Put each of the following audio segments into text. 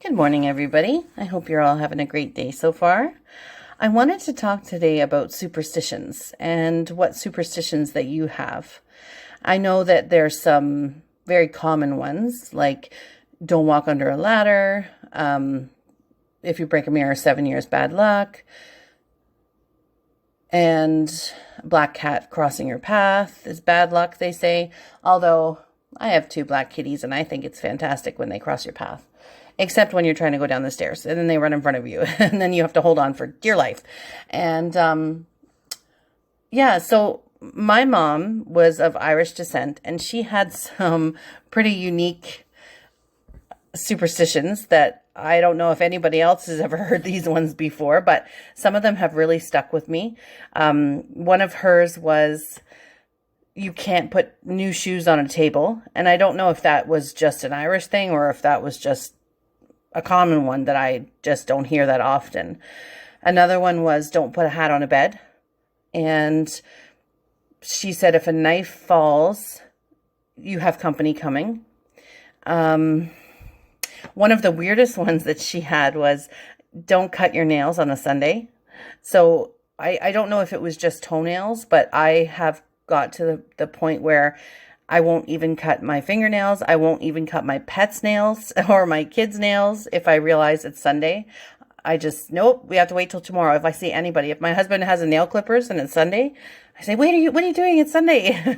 Good morning, everybody. I hope you're all having a great day so far. I wanted to talk today about superstitions and what superstitions that you have. I know that there's some very common ones, like don't walk under a ladder, if you break a mirror, 7 years bad luck, and black cat crossing your path is bad luck, they say. Although I have two black kitties and I think it's fantastic when they cross your path. Except when you're trying to go down the stairs and then they run in front of you and then you have to hold on for dear life. And yeah, so my mom was of Irish descent and she had some pretty unique superstitions that I don't know if anybody else has ever heard these ones before, but some of them have really stuck with me. One of hers was you can't put new shoes on a table. And I don't know if that was just an Irish thing or if that was just a common one that I just don't hear that often. Another one was don't put a hat on a bed. And she said if a knife falls, you have company coming. One of the weirdest ones that she had was don't cut your nails on a Sunday. So I don't know if it was just toenails, but I have got to the point where I won't even cut my fingernails. I won't even cut my pet's nails or my kids' nails if I realize it's Sunday. I just, nope, we have to wait till tomorrow. If I see anybody, if my husband has a nail clippers and it's Sunday, I say, wait, what are you doing? It's Sunday.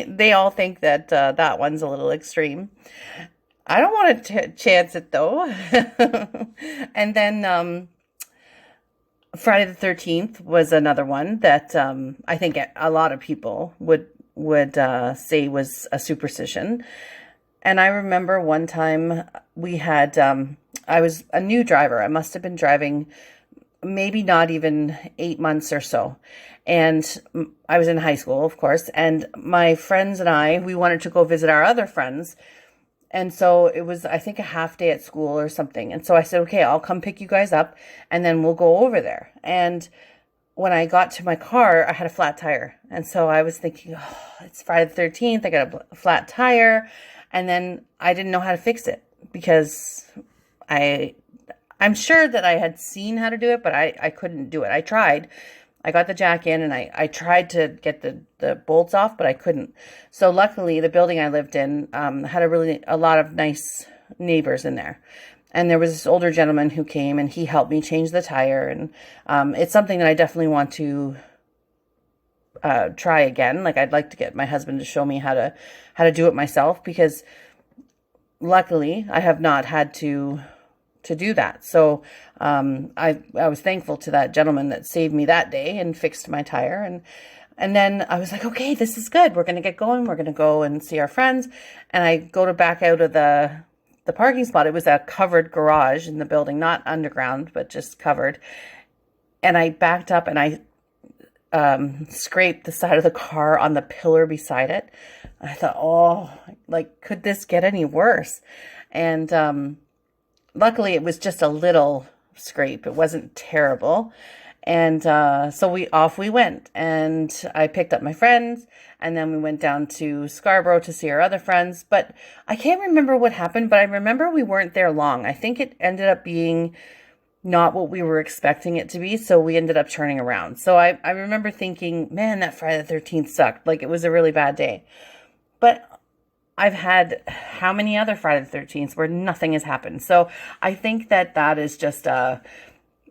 They all think that that one's a little extreme. I don't want to chance it though. And then Friday the 13th was another one that I think a lot of people would say was a superstition. And I remember one time we had, I was a new driver. I must have been driving maybe not even 8 months or so. And I was in high school, of course. And my friends and I, we wanted to go visit our other friends. And so it was, I think, a half day at school or something. And so I said, okay, I'll come pick you guys up and then we'll go over there. And when I got to my car, I had a flat tire. And so I was thinking, oh, it's Friday the 13th. I got a flat tire. And then I didn't know how to fix it because I'm sure that I had seen how to do it, but I couldn't do it. I tried. I got the jack in and I tried to get the bolts off, but I couldn't. So luckily, the building I lived in had a lot of nice neighbors in there. And there was this older gentleman who came and he helped me change the tire. And it's something that I definitely want to try again. Like I'd like to get my husband to show me how to do it myself because luckily I have not had to do that. So I was thankful to that gentleman that saved me that day and fixed my tire. And then I was like, okay, this is good. We're going to get going. We're going to go and see our friends. And I go to back out of the parking spot. It was a covered garage in the building, not underground, but just covered. And I backed up and I scraped the side of the car on the pillar beside it. I thought, oh, like, could this get any worse? And luckily, it was just a little scrape. It wasn't terrible. And so we went. And I picked up my friends. And then we went down to Scarborough to see our other friends. But I can't remember what happened. But I remember we weren't there long. I think it ended up being not what we were expecting it to be. So we ended up turning around. So I remember thinking, man, that Friday the 13th sucked. Like it was a really bad day. But I've had how many other Friday the 13th where nothing has happened. So I think that is just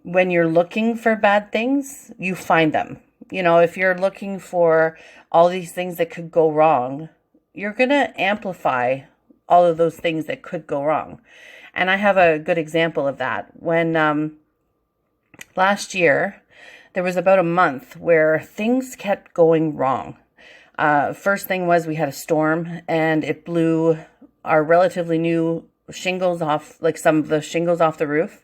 when you're looking for bad things, you find them. You know, if you're looking for all these things that could go wrong, you're going to amplify all of those things that could go wrong. And I have a good example of that. When last year, there was about a month where things kept going wrong. First thing was we had a storm and it blew our relatively new shingles off, like some of the shingles off the roof.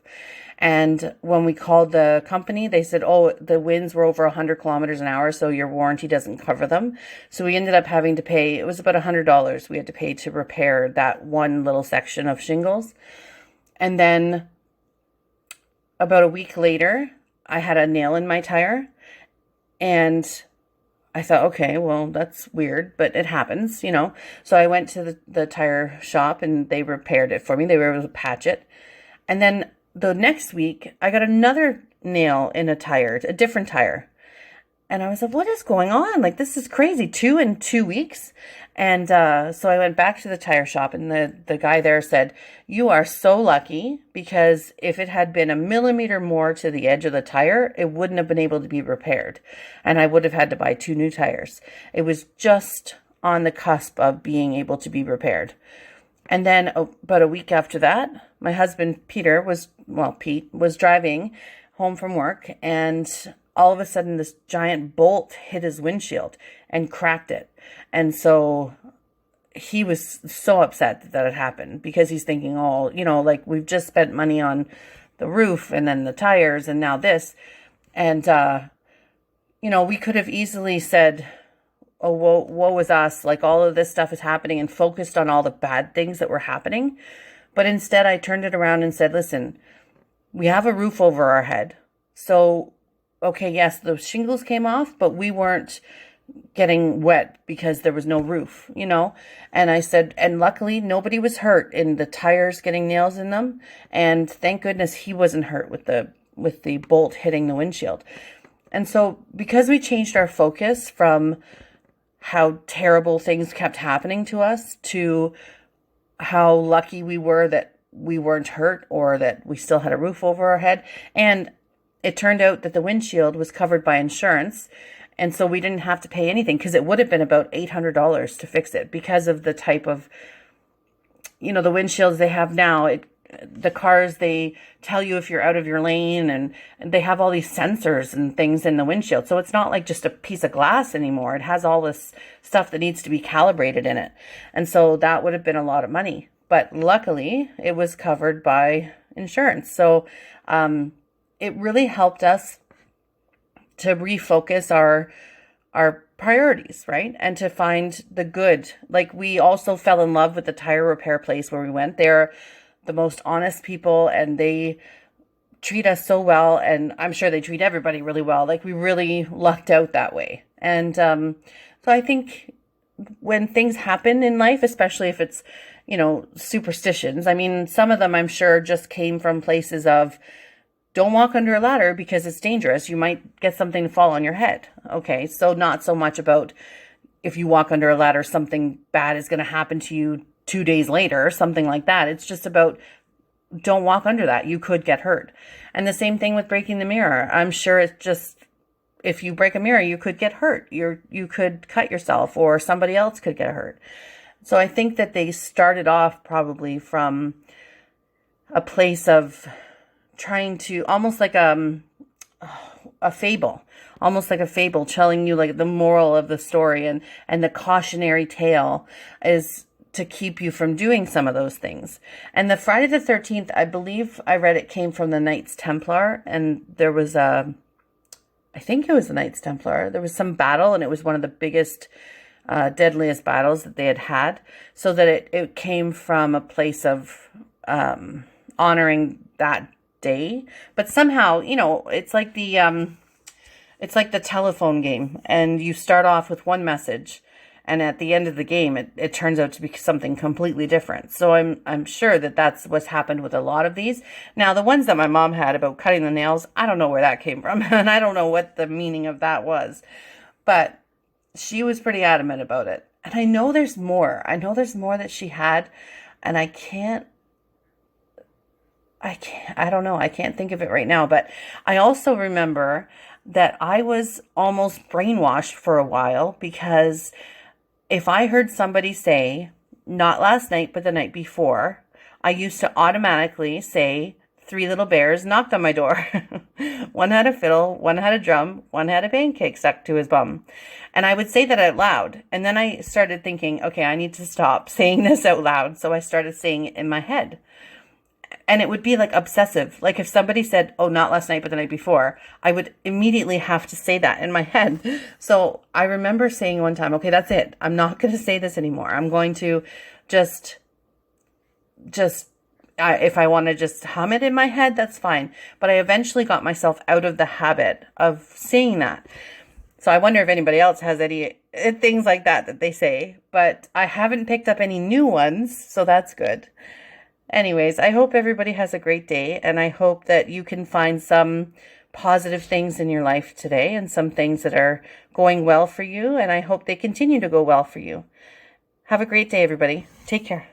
And when we called the company, they said, oh, the winds were over 100 kilometers an hour, so your warranty doesn't cover them. So we ended up having to pay, it was about $100 we had to pay to repair that one little section of shingles. And then about a week later, I had a nail in my tire and I thought, okay, well, that's weird, but it happens, you know. So I went to the tire shop and they repaired it for me. They were able to patch it. And then the next week, I got another nail in a tire, a different tire. And I was like, what is going on? Like, this is crazy. 2 in 2 weeks. And so I went back to the tire shop, and the guy there said, you are so lucky, because if it had been a millimeter more to the edge of the tire, it wouldn't have been able to be repaired. And I would have had to buy 2 new tires. It was just on the cusp of being able to be repaired. And then about a week after that, my husband, Pete, was driving home from work, and all of a sudden this giant bolt hit his windshield and cracked it. And so he was so upset that it happened, because he's thinking, oh, you know, like, we've just spent money on the roof and then the tires and now this. And, you know, we could have easily said, oh, woe was us. Like, all of this stuff is happening, and focused on all the bad things that were happening. But instead I turned it around and said, listen, we have a roof over our head. So, okay, yes, the shingles came off, but we weren't getting wet because there was no roof, you know? And I said, and luckily nobody was hurt in the tires getting nails in them. And thank goodness he wasn't hurt with the bolt hitting the windshield. And so because we changed our focus from how terrible things kept happening to us to how lucky we were that we weren't hurt, or that we still had a roof over our head. And it turned out that the windshield was covered by insurance. And so we didn't have to pay anything, because it would have been about $800 to fix it, because of the type of, you know, the windshields they have now. The cars, they tell you if you're out of your lane, and they have all these sensors and things in the windshield. So it's not like just a piece of glass anymore. It has all this stuff that needs to be calibrated in it. And so that would have been a lot of money. But luckily, it was covered by insurance. So it really helped us to refocus our priorities, right? And to find the good. Like, we also fell in love with the tire repair place where we went. They're the most honest people, and they treat us so well. And I'm sure they treat everybody really well. Like, we really lucked out that way. And so I think when things happen in life, especially if it's, you know, superstitions, I mean, some of them I'm sure just came from places of, don't walk under a ladder because it's dangerous. You might get something to fall on your head. Okay, so not so much about if you walk under a ladder, something bad is going to happen to you 2 days later, something like that. It's just about, don't walk under that. You could get hurt. And the same thing with breaking the mirror. I'm sure it's just, if you break a mirror, you could get hurt. You could cut yourself, or somebody else could get hurt. So I think that they started off probably from a place of trying to, almost like a fable, telling you like the moral of the story, and the cautionary tale is to keep you from doing some of those things. And the Friday the 13th, I believe I read it came from the Knights Templar, and there was I think it was the Knights Templar. There was some battle, and it was one of the biggest, deadliest battles that they had. So that it came from a place of honoring that day. But somehow, you know, it's like the telephone game, and you start off with one message, and at the end of the game, it turns out to be something completely different. So I'm sure that that's what's happened with a lot of these. Now, the ones that my mom had about cutting the nails, I don't know where that came from, and I don't know what the meaning of that was, but she was pretty adamant about it. And I know there's more. I know there's more that she had, and I don't know. I can't think of it right now. But I also remember that I was almost brainwashed for a while, because if I heard somebody say, not last night, but the night before, I used to automatically say, 3 little bears knocked on my door. One had a fiddle, one had a drum, one had a pancake stuck to his bum. And I would say that out loud. And then I started thinking, okay, I need to stop saying this out loud. So I started saying it in my head. And it would be like obsessive. Like if somebody said, oh, not last night, but the night before, I would immediately have to say that in my head. So I remember saying one time, okay, that's it. I'm not going to say this anymore. I'm going to just if I want to just hum it in my head, that's fine. But I eventually got myself out of the habit of saying that. So I wonder if anybody else has any things like that they say, but I haven't picked up any new ones, so that's good. Anyways, I hope everybody has a great day, and I hope that you can find some positive things in your life today and some things that are going well for you, and I hope they continue to go well for you. Have a great day, everybody. Take care.